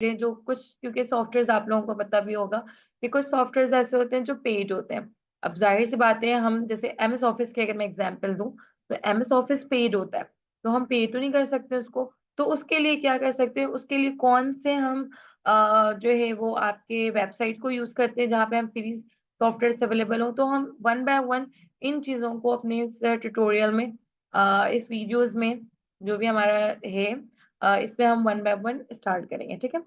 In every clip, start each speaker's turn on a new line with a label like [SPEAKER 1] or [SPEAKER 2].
[SPEAKER 1] जो कुछ, क्योंकि सॉफ्टवेयर आप लोगों को पता भी होगा कि कुछ सॉफ्टवेयर ऐसे होते हैं जो पेड होते हैं। अब जाहिर सी बात है, हम जैसे एमएस ऑफिस की अगर मैं एग्जांपल दूं, तो एमएस ऑफिस पेड होता है, तो हम पे तो नहीं कर सकते उसको। तो उसके लिए क्या कर सकते हैं, उसके लिए कौन से हम जो है वो आपके वेबसाइट को यूज करते हैं जहाँ पे हम फ्री सॉफ्टवेयर अवेलेबल हो। तो हम वन बाय वन इन चीजों को अपने इस ट्यूटोरियल में, इस वीडियोस में जो भी हमारा है, इस पे हम वन बाय वन स्टार्ट करेंगे, ठीक है।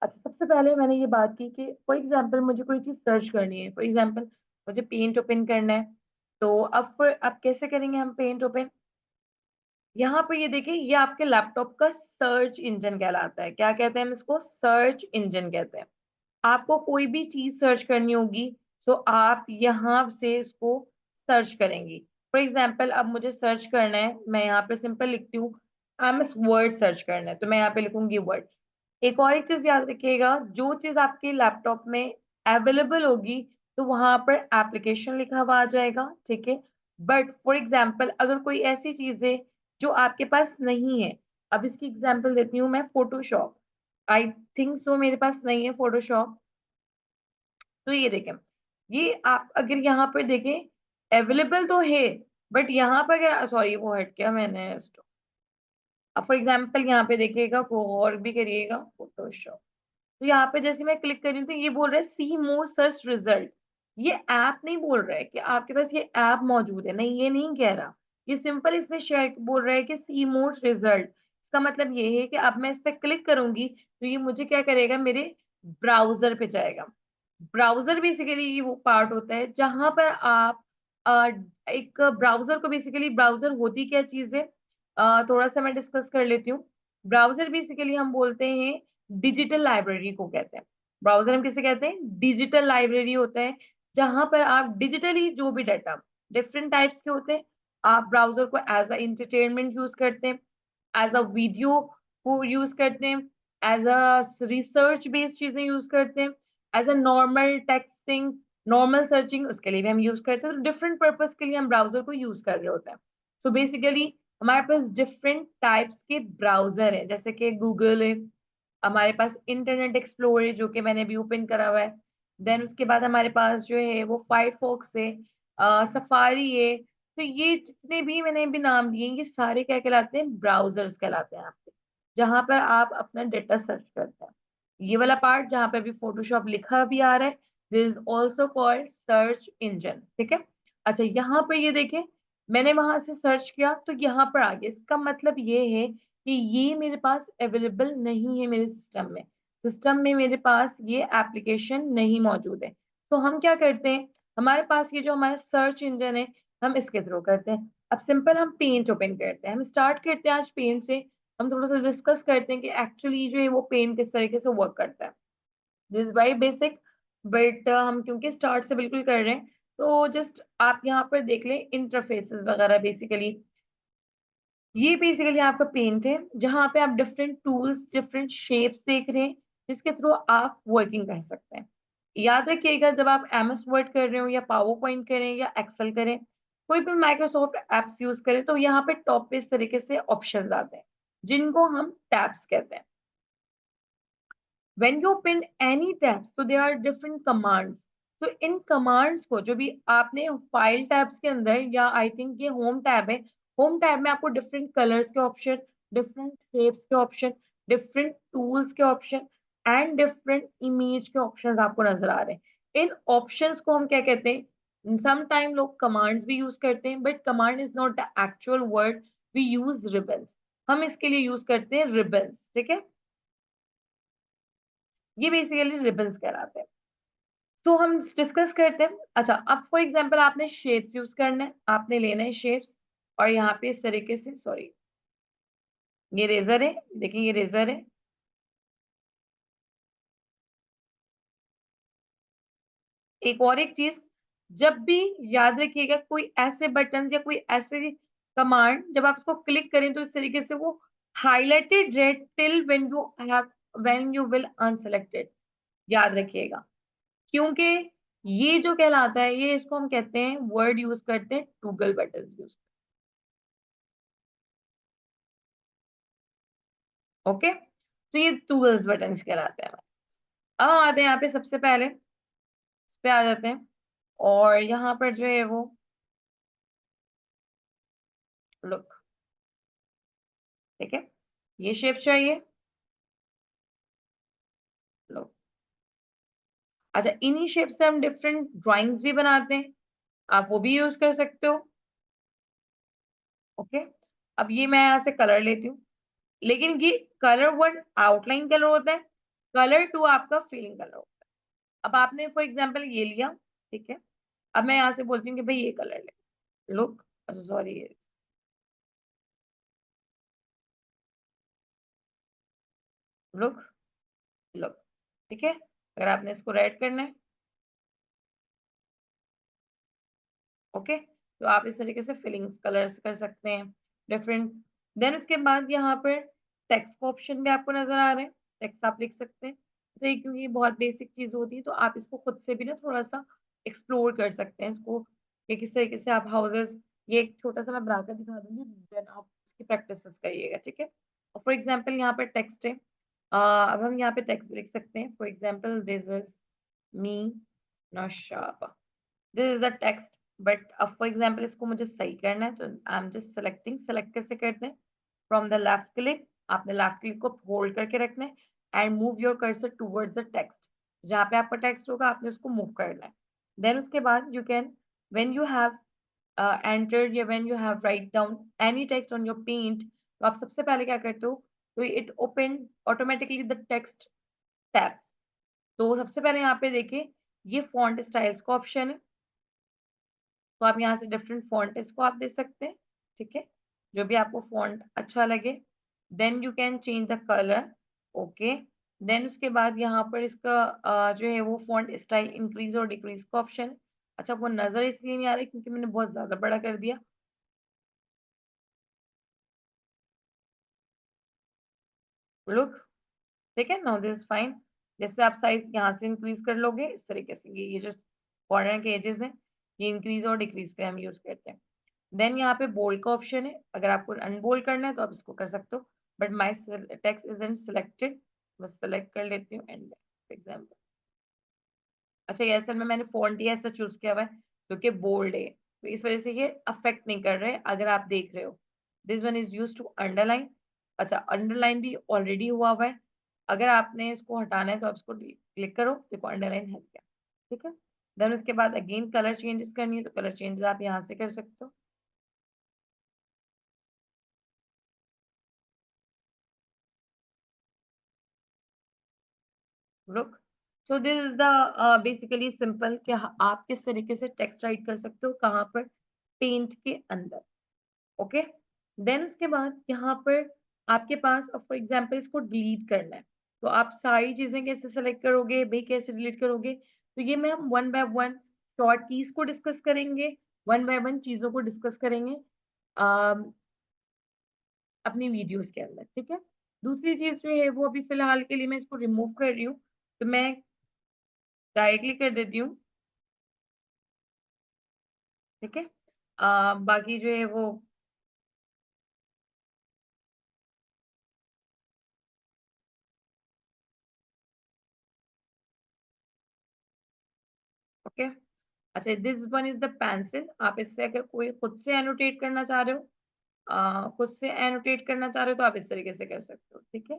[SPEAKER 1] अच्छा, सबसे पहले मैंने ये बात की कि फॉर एग्जांपल मुझे कोई चीज सर्च करनी है, फॉर एग्जांपल मुझे पेंट ओपन करना है। तो अब कैसे करेंगे हम पेंट ओपन? यहाँ पर ये देखिए, ये आपके लैपटॉप का सर्च इंजन कहलाता है। क्या कहते हैं हम इसको? सर्च इंजन कहते हैं। आपको कोई भी चीज सर्च करनी होगी तो आप यहाँ से इसको सर्च करेंगी। फॉर एग्जाम्पल अब मुझे सर्च करना है, मैं यहाँ पे सिंपल लिखती हूँ, एमएस वर्ड सर्च करना है, तो मैं यहाँ पे लिखूंगी वर्ड। एक और एक चीज याद रखिएगा, जो चीज आपके लैपटॉप में अवेलेबल होगी तो वहां पर एप्लीकेशन लिखा हुआ आ जाएगा, ठीक है। बट फॉर एग्जाम्पल अगर कोई ऐसी चीज है जो आपके पास नहीं है, अब इसकी एग्जाम्पल देती हूँ मैं, फोटोशॉप। आई थिंक सो मेरे पास नहीं है फोटोशॉप। तो ये देखें, ये आप अगर यहाँ पर देखें अवेलेबल तो है, बट यहाँ पर अगर, सॉरी वो हट गया मैंने। अब फॉर एग्जाम्पल यहाँ पे देखिएगा, और भी करिएगा फोटोशॉप। तो यहाँ पे जैसे मैं क्लिक कर रही हूँ तो ये बोल रहा है सी मोर सर्च रिजल्ट। ये ऐप नहीं बोल रहा है कि आपके पास ये ऐप मौजूद है, नहीं, ये नहीं कह रहा। ये सिंपल इसने शेयर बोल रहा है कि सी मोर रिजल्ट। इसका मतलब ये है कि अब मैं इस पर क्लिक करूंगी तो ये मुझे क्या करेगा, मेरे ब्राउजर पे जाएगा। ब्राउजर बेसिकली ये वो पार्ट होता है जहां पर आप एक ब्राउजर को, बेसिकली ब्राउजर होती क्या चीज है, थोड़ा सा मैं डिस्कस कर लेती हूँ। ब्राउजर बेसिकली हम बोलते हैं डिजिटल लाइब्रेरी को कहते हैं। ब्राउजर हम किसे कहते हैं? डिजिटल लाइब्रेरी होता है, जहां पर आप डिजिटली जो भी डाटा डिफरेंट टाइप्स के होते हैं, आप ब्राउजर को एज अ इंटरटेनमेंट यूज करते हैं, एज अ वीडियो को यूज करते हैं, एज अ रिसर्च बेस्ड चीजें यूज करते हैं, as a normal texting, normal searching, उसके लिए भी हम यूज करते हैं। तो डिफरेंट पर्पस के लिए हम ब्राउजर को यूज कर रहे होते हैं। सो बेसिकली हमारे पास डिफरेंट टाइप्स के ब्राउजर हैं, जैसे कि गूगल है, हमारे पास इंटरनेट एक्सप्लोरर है जो कि मैंने भी ओपन करा हुआ है। देन उसके बाद हमारे पास जो है वो फायरफॉक्स है, सफारी है। तो ये जितने भी मैंने भी नाम दिए, ये सारे क्या कहलाते हैं? ब्राउजर्स कहलाते हैं आपके, जहां पर आप अपना डेटा सर्च करते हैं। ये वाला पार्ट जहां पे भी फोटोशॉप लिखा भी आ रहा है, this is also called search engine, ठीक है। अच्छा, यहाँ पर ये देखें, मैंने वहां से सर्च किया तो यहाँ पर आ गया। इसका मतलब ये है कि ये मेरे पास अवेलेबल नहीं है मेरे सिस्टम में। सिस्टम में मेरे पास ये एप्लीकेशन नहीं मौजूद है। तो हम क्या करते हैं, हमारे पास ये जो हमारा सर्च इंजन है, हम इसके थ्रू करते हैं। अब सिंपल हम पेंट ओपन करते हैं, हम स्टार्ट करते हैं आज पेंट से। हम थोड़ा सा डिस्कस करते हैं कि एक्चुअली जो है वो पेंट किस तरीके से वर्क करता है। This is very basic, but हम क्योंकि स्टार्ट से बिल्कुल कर रहे हैं, तो जस्ट आप यहाँ पर देख लें इंटरफेसेस वगैरह। बेसिकली ये बेसिकली आपका पेंट है जहां पे आप डिफरेंट टूल्स, डिफरेंट शेप्स देख रहे हैं, जिसके थ्रू आप वर्किंग कर सकते हैं। याद रखिएगा, जब आप एमएस वर्ड कर रहे हो या पावर पॉइंट करें या एक्सेल करें, कोई भी माइक्रोसॉफ्ट एप्स यूज करें, तो यहाँ पे टॉप पे इस तरीके से ऑप्शंस आते हैं जिनको हम टैब्स कहते हैं। when you open any tabs, so there are different commands. तो इन कमांड्स को जो भी आपने फाइल टैब्स के अंदर, या आई थिंक ये होम टैब है, होम टैब में आपको डिफरेंट कलर्स के ऑप्शन, डिफरेंट शेप्स के ऑप्शन, डिफरेंट टूल्स के ऑप्शन एंड डिफरेंट इमेज के ऑप्शंस आपको नजर आ रहे हैं। इन ऑप्शंस को हम क्या कहते हैं? सम टाइम लोग कमांड्स भी यूज करते हैं, but command is not the actual word, we use ribbons. हम इसके लिए यूज करते हैं रिबन्स, ठीक है। ये बेसिकली रिबन्स कहलाते हैं। तो हम डिस्कस करते हैं। अच्छा, अब फॉर एग्जांपल आपने शेप्स यूज करना है, आपने लेना है शेप्स, और यहाँ पे इस तरीके से, सॉरी, ये रेजर है, देखिए ये रेजर है। एक और एक चीज, जब भी याद रखिएगा, कोई ऐसे बटन या कोई ऐसे कमांड जब आप इसको क्लिक करें तो इस तरीके से वो highlighted red till when you will unselected, याद रखिएगा। क्योंकि ये जो कहलाता है, ये इसको हम कहते हैं, वर्ड यूज करते हैं टूगल बटन यूज, ओके। तो ये टूल्स बटन कहलाते हैं। अब हम आते हैं यहाँ पे सबसे पहले इस पे आ जाते हैं, और यहाँ पर जो है वो लुक, ठीक है, ये शेप चाहिए, लुक। अच्छा, इन्हीं शेप से हम डिफरेंट ड्राइंग्स भी बनाते हैं, आप वो भी यूज कर सकते हो। ओके, अब ये मैं यहाँ से कलर लेती हूँ, लेकिन ये कलर वन आउटलाइन कलर होता है, कलर टू आपका फिलिंग कलर होता है। अब आपने फॉर एग्जांपल ये लिया, ठीक है, अब मैं यहाँ से बोलती हूँ कि भाई ये कलर ले, लुक, अच्छा सॉरी, लुक, लुक, ठीक है। अगर आपने इसको रेड करना है, ओके, तो आप इस तरीके से फिलिंग्स कलर्स कर सकते हैं डिफरेंट। देन उसके बाद यहाँ पर टेक्स्ट का ऑप्शन भी आपको नजर आ रहा है, टेक्स्ट आप लिख सकते हैं, सही, क्योंकि ये बहुत बेसिक चीज होती है, तो आप इसको खुद से भी ना थोड़ा सा एक्सप्लोर कर सकते हैं इसको, कि किस तरीके से आप हाउसेस, ये एक छोटा सा मैं बनाकर दिखा दूंगी, देन आप उसकी प्रैक्टिस करिएगा, ठीक है। और फॉर एग्जाम्पल यहाँ पर टेक्स्ट है, अब हम यहाँ पे टेक्स्ट लिख सकते हैं, for example this is me Naushaba, this is a text, but अब फॉर एग्जाम्पल इसको मुझे सही करना है, तो I am just selecting, select कैसे करते हैं, फ्रॉम द लेफ्ट क्लिक, आपने लेफ्ट क्लिक को होल्ड करके रखना है and move your cursor towards the text, जहाँ पे आपका टेक्स्ट होगा आपने उसको मूव करना है। देन उसके बाद you can, when you have entered या when you have write down any text on your paint, तो आप सबसे पहले क्या करते हो, तो it open automatically the text tabs. तो सबसे पहले यहाँ पे देखिए, ये फॉन्ट स्टाइल्स का ऑप्शन है, तो आप यहाँ से डिफरेंट फॉन्ट इसको आप दे सकते हैं, ठीक है, जो भी आपको फॉन्ट अच्छा लगे। Then you can change the colour, okay. देन उसके बाद यहाँ पर इसका जो है वो फॉन्ट स्टाइल इंक्रीज और डिक्रीज का ऑप्शन है। अच्छा, वो नजर इसलिए नहीं आ रही क्योंकि मैंने बहुत ज्यादा बड़ा कर दिया, लुक, ठीक है, नाउ दिस इज फाइन। जैसे आप साइज यहाँ से इंक्रीज कर लोगे इस तरीके से, ये जो कॉर्नर के एजेस हैं, ये इंक्रीज और डिक्रीज के हम यूज करते हैं। देन यहाँ पे बोल्ड का ऑप्शन है, अगर आपको अनबोल्ड करना है तो आप इसको कर सकते हो, but my text is in selected, बस सेलेक्ट कर लेती हूँ एंड एग्जाम्पल। अच्छा, ये असल में मैंने फॉन्ट ही ऐसा चूज किया हुआ है क्योंकि बोल्ड है, तो इस वजह से ये अफेक्ट नहीं कर रहे, अगर आप देख रहे हो। This one is use to underline, अच्छा अंडरलाइन भी ऑलरेडी हुआ हुआ है, अगर आपने इसको हटाना है तो आप इसको क्लिक करो, देखो अंडरलाइन हट गया, ठीक है। देन उसके बाद अगेन कलर चेंजेस करनी है, तो कलर चेंजेस आप यहाँ से कर सकते हो, रुक। So this is the basically simple कि आप किस तरीके से टेक्स्ट राइट कर सकते हो, कहाँ पर, पेंट के अंदर, ओके। देन उसके बाद यहाँ पर आपके पास फॉर एग्जांपल इसको डिलीट करना है, तो आप सारी चीजें कैसे सेलेक्ट करोगे भाई, कैसे डिलीट करोगे, तो ये मैं हम one by one short keys को डिस्कस करेंगे, वन बाय वन चीजों को डिस्कस करेंगे अपनी वीडियोस के अंदर, ठीक है। दूसरी चीज जो है वो अभी फिलहाल के लिए मैं इसको रिमूव कर रही हूँ, तो मैं डायरेक्टली कर देती हूँ, ठीक है। बाकी जो है वो, ओके। अच्छा, this one is the pencil, आप इससे अगर कोई खुद से एनोटेट करना चाह रहे हो, खुद से एनोटेट करना चाह रहे हो तो आप इस तरीके से कर सकते हो, ठीक है।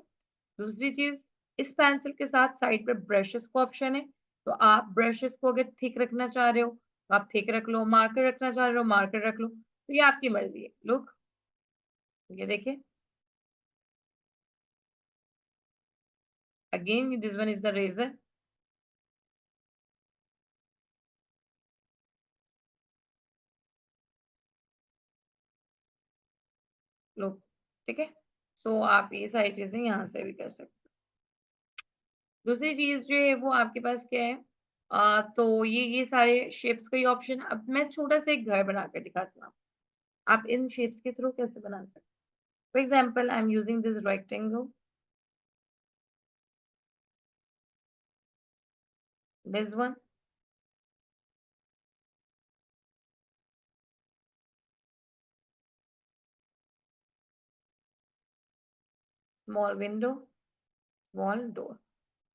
[SPEAKER 1] दूसरी चीज, इस पेंसिल के साथ साइड पे ब्रशेस का ऑप्शन है, तो आप ब्रशेस को अगर थिक रखना चाह रहे हो तो आप थिक रख लो, मार्कर रखना चाह रहे हो मार्कर रख लो, तो ये आपकी मर्जी है, लुक, ये देखिए, again this one is the razor, look, ठीक है। सो आप ये सारी चीजें यहाँ से भी कर सकते हो। दूसरी चीज जो है वो आपके पास क्या है, तो ये सारे शेप्स का ही ऑप्शन, अब मैं छोटा सा एक घर बना कर दिखाती हूँ, आप इन शेप्स के थ्रू कैसे बना सकते हैं। For example I am using this rectangle, this one, small window, wall door,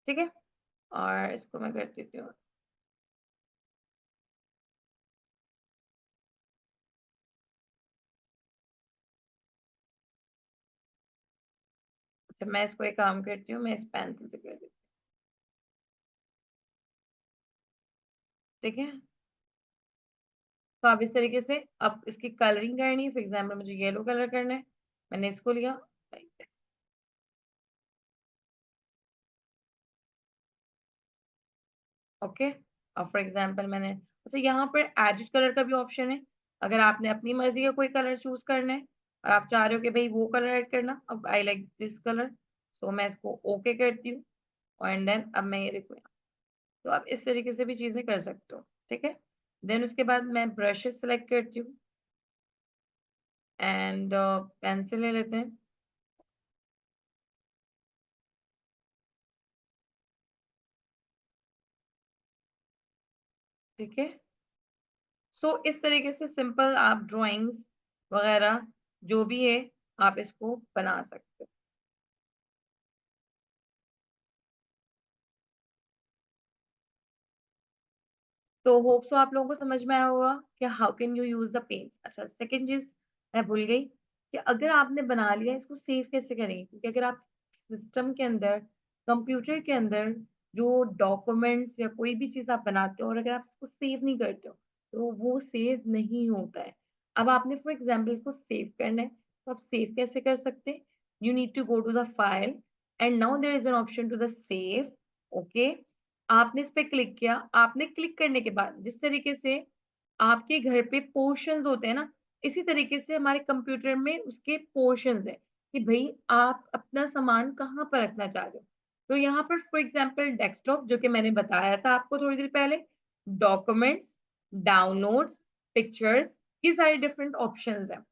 [SPEAKER 1] ठीक है। और इसको मैं कर देती हूँ। अच्छा, मैं इसको एक काम करती हूँ, मैं इस पेंसिल से कर देती हूँ, ठीक है। तो आप इस तरीके से अब इसकी कलरिंग करनी है, फॉर एग्जाम्पल मुझे येलो कलर करना है, मैंने इसको लिया, ओके। और फॉर एग्जाम्पल मैंने, अच्छा यहाँ पर एडिट कलर का भी ऑप्शन है, अगर आपने अपनी मर्जी का कोई कलर चूज करना है और आप चाह रहे हो कि भाई वो कलर ऐड करना, अब आई लाइक दिस कलर, सो मैं इसको ओके करती हूँ। एंड देन अब मैं ये देखो, तो आप इस तरीके से भी चीजें कर सकते हो, ठीक है। देन उसके बाद मैं ब्रशेस सेलेक्ट करती हूँ एंड पेंसिल ले लेते हैं, ठीक है। सो इस तरीके से सिंपल आप ड्राइंग्स वगैरह जो भी है आप इसको बना सकते हो। तो होप सो आप लोगों को समझ में आया होगा कि how can you use the paint. अच्छा, सेकंड चीज मैं भूल गई कि अगर आपने बना लिया इसको सेव कैसे करेंगे, क्योंकि अगर आप सिस्टम के अंदर, कंप्यूटर के अंदर जो डॉक्यूमेंट्स या कोई भी चीज आप बनाते हो और अगर आप इसको सेव नहीं करते हो तो वो सेव नहीं होता है। अब आपने फॉर एग्जाम्पल इसको सेव करना है, तो आप सेव कैसे कर सकते हैं? You need to go to the file and now there is an option to the save, okay. आपने इस पे क्लिक किया, आपने क्लिक करने के बाद जिस तरीके से आपके घर पे पोर्शंस होते हैं ना, इसी तरीके से हमारे कंप्यूटर में उसके पोर्शंस है कि भाई आप अपना सामान कहाँ पर रखना चाह रहे हो। तो यहाँ पर फॉर एग्जांपल डेस्कटॉप, जो कि मैंने बताया था आपको थोड़ी देर पहले, डॉक्यूमेंट्स, डाउनलोड्स, पिक्चर्स, ये सारे डिफरेंट ऑप्शंस हैं।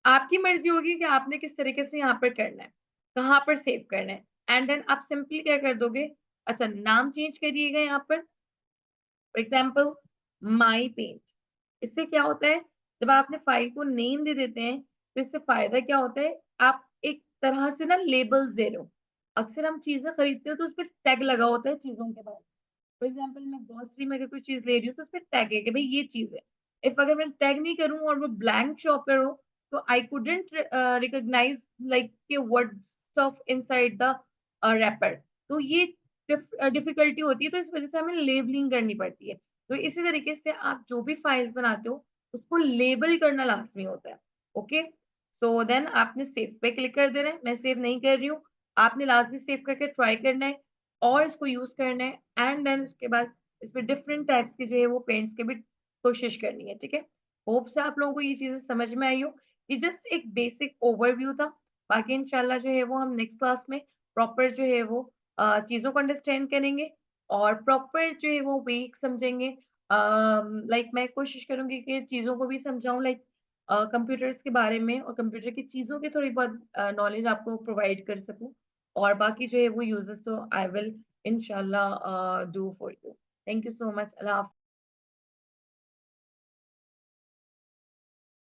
[SPEAKER 1] आपकी मर्जी होगी कि आपने किस तरीके से यहाँ पर करना है, कहाँ पर सेव करना है। एंड देन आप सिंपली क्या कर दोगे, अच्छा नाम चेंज करिएगा यहाँ पर, फॉर एग्जाम्पल माई पेंट। इससे क्या होता है, जब आपने फाइल को नेम दे देते हैं तो इससे फायदा क्या होता है, आप एक तरह से ना लेबल्स दे रहे हो। अक्सर हम चीजें खरीदते हो तो उस पर टैग लगा होता है चीजों के बारे में। फॉर एग्जाम्पल मैं ग्रोसरी में अगर कोई चीज ले रही हूँ तो उस पर टैग है कि भाई ये चीज है। इफ अगर मैं टैग नहीं करूँ और वो ब्लैंक शॉपर हो तो आई कुडेंट रिकॉग्नाइज लाइक के what stuff inside the wrapper, तो ये डिफिकल्टी होती है, तो इस वजह से हमें लेबलिंग करनी पड़ती है। तो इसी तरीके से आप जो भी फाइल्स बनाते हो उसको लेबल करना लाजमी होता है, ओके। सो देन आपने सेव पे क्लिक कर देना है, मैं सेव नहीं कर रही हूँ, आपने लाजमी सेव करके ट्राई करना है और इसको यूज करना है। एंड देन उसके बाद इसमें डिफरेंट टाइप्स के जो है वो पेंट्स की भी कोशिश करनी है, ठीक है। होप से आप लोगों को ये चीजें समझ में आई हो। ये जस्ट एक बेसिक ओवरव्यू था, बाकी इंशाल्लाह जो है वो हम नेक्स्ट क्लास में प्रॉपर जो है वो चीजों को अंडरस्टैंड करेंगे और प्रॉपर जो है वो वे समझेंगे। लाइक मैं कोशिश करूंगी कि चीजों को भी समझाऊं, लाइक कंप्यूटर्स के बारे में और कंप्यूटर की चीजों की थोड़ी बहुत नॉलेज आपको प्रोवाइड कर सकूं। और बाकी जो है वो यूजेस तो आई विल इंशाल्लाह do for you. Thank you so much, अल्लाह हाफ़िज़।